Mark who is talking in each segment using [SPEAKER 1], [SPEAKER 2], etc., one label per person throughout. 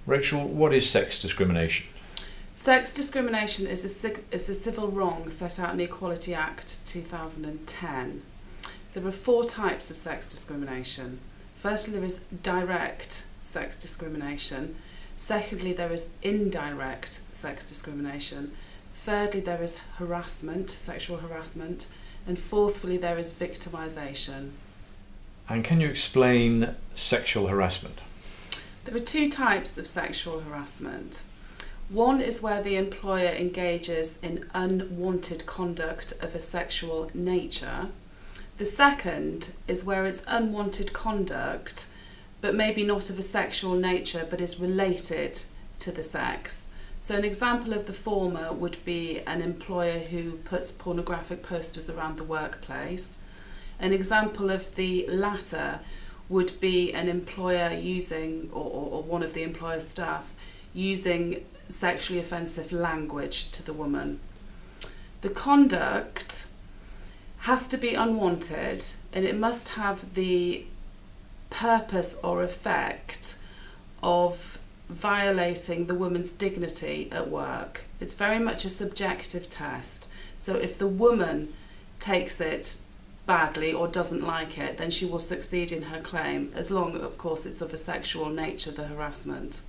[SPEAKER 1] Rachel, what is sex discrimination?
[SPEAKER 2] Sex discrimination is a civil wrong set out in the Equality Act 2010. There are 4 types of sex discrimination. Firstly, there is direct sex discrimination. Secondly, there is indirect sex discrimination. Thirdly, there is harassment, sexual harassment. And fourthly, there is victimisation.
[SPEAKER 1] And can you explain sexual harassment?
[SPEAKER 2] There are 2 types of sexual harassment. One is where the employer engages in unwanted conduct of a sexual nature. The second is where it's unwanted conduct, but maybe not of a sexual nature, but is related to the sex. So an example of the former would be an employer who puts pornographic posters around the workplace. An example of the latter would be an employer using, or one of the employer's staff, using sexually offensive language to the woman. The conduct has to be unwanted, and it must have the purpose or effect of violating the woman's dignity at work. It's very much a subjective test. So if the woman takes it badly or doesn't like it, then she will succeed in her claim, as long, of course, it's of a sexual nature, the harassment.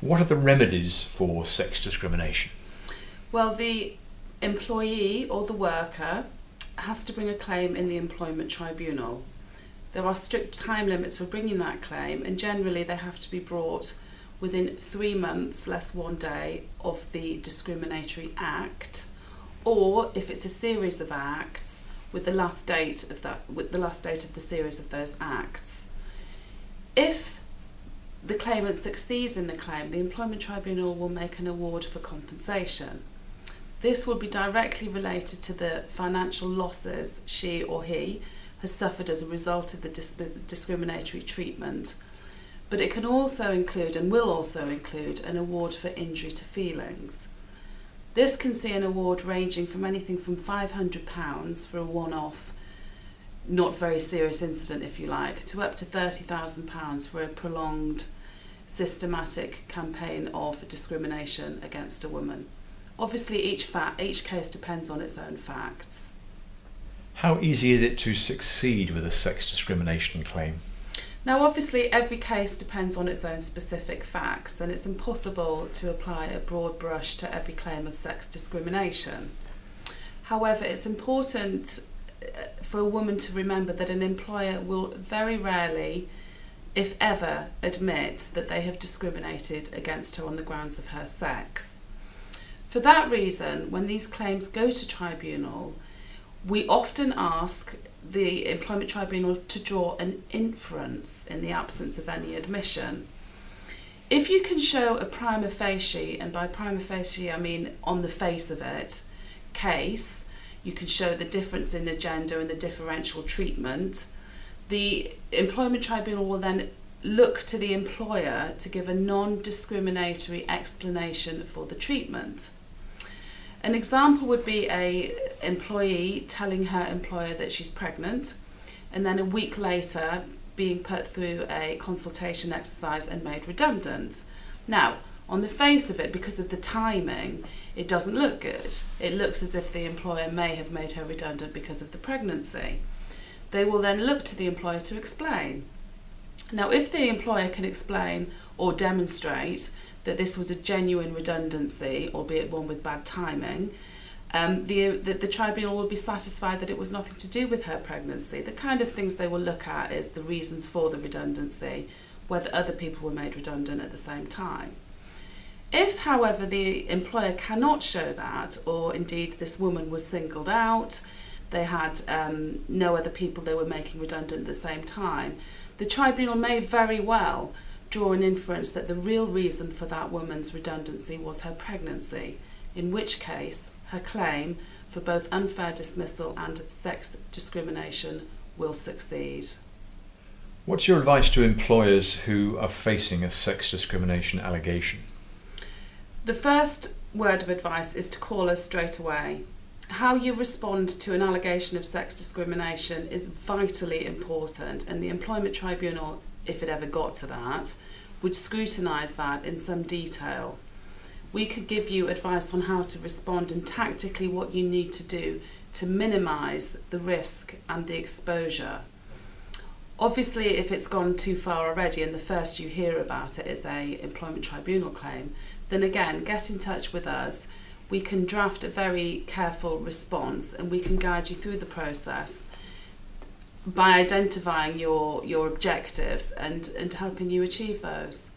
[SPEAKER 1] What are the remedies for sex discrimination?
[SPEAKER 2] Well, the employee or the worker has to bring a claim in the employment tribunal. There are strict time limits for bringing that claim, and generally they have to be brought within 3 months, less 1 day, of the discriminatory act, or if it's a series of acts, with the last date of the series of those acts. If the claimant succeeds in the claim, the employment tribunal will make an award for compensation. This will be directly related to the financial losses she or he has suffered as a result of the discriminatory treatment, but it can also include, and will also include, an award for injury to feelings. This can see an award ranging from anything from £500 for a one-off, not very serious incident, if you like, to up to £30,000 for a prolonged, systematic campaign of discrimination against a woman. Obviously, each case depends on its own facts.
[SPEAKER 1] How easy is it to succeed with a sex discrimination claim?
[SPEAKER 2] Now, obviously, every case depends on its own specific facts, and it's impossible to apply a broad brush to every claim of sex discrimination. However, it's important for a woman to remember that an employer will very rarely, if ever, admit that they have discriminated against her on the grounds of her sex. For that reason, when these claims go to tribunal, we often ask the employment tribunal to draw an inference in the absence of any admission. If you can show a prima facie, and by prima facie I mean on the face of it, case, you can show the difference in the gender and the differential treatment, the employment tribunal will then look to the employer to give a non-discriminatory explanation for the treatment. An example would be an employee telling her employer that she's pregnant, and then a week later being put through a consultation exercise and made redundant. Now, on the face of it, because of the timing, it doesn't look good. It looks as if the employer may have made her redundant because of the pregnancy. They will then look to the employer to explain. Now, if the employer can explain or demonstrate that this was a genuine redundancy, albeit one with bad timing, the tribunal will be satisfied that it was nothing to do with her pregnancy. The kind of things they will look at is the reasons for the redundancy, whether other people were made redundant at the same time. If, however, the employer cannot show that, or indeed this woman was singled out, they had no other people they were making redundant at the same time, the tribunal may very well draw an inference that the real reason for that woman's redundancy was her pregnancy, in which case her claim for both unfair dismissal and sex discrimination will succeed.
[SPEAKER 1] What's your advice to employers who are facing a sex discrimination allegation?
[SPEAKER 2] The first word of advice is to call us straight away. How you respond to an allegation of sex discrimination is vitally important, and the employment tribunal, if it ever got to that, would scrutinise that in some detail. We could give you advice on how to respond and tactically what you need to do to minimise the risk and the exposure. Obviously, if it's gone too far already and the first you hear about it is a employment tribunal claim, then again, get in touch with us. We can draft a very careful response and we can guide you through the process by identifying your objectives and helping you achieve those.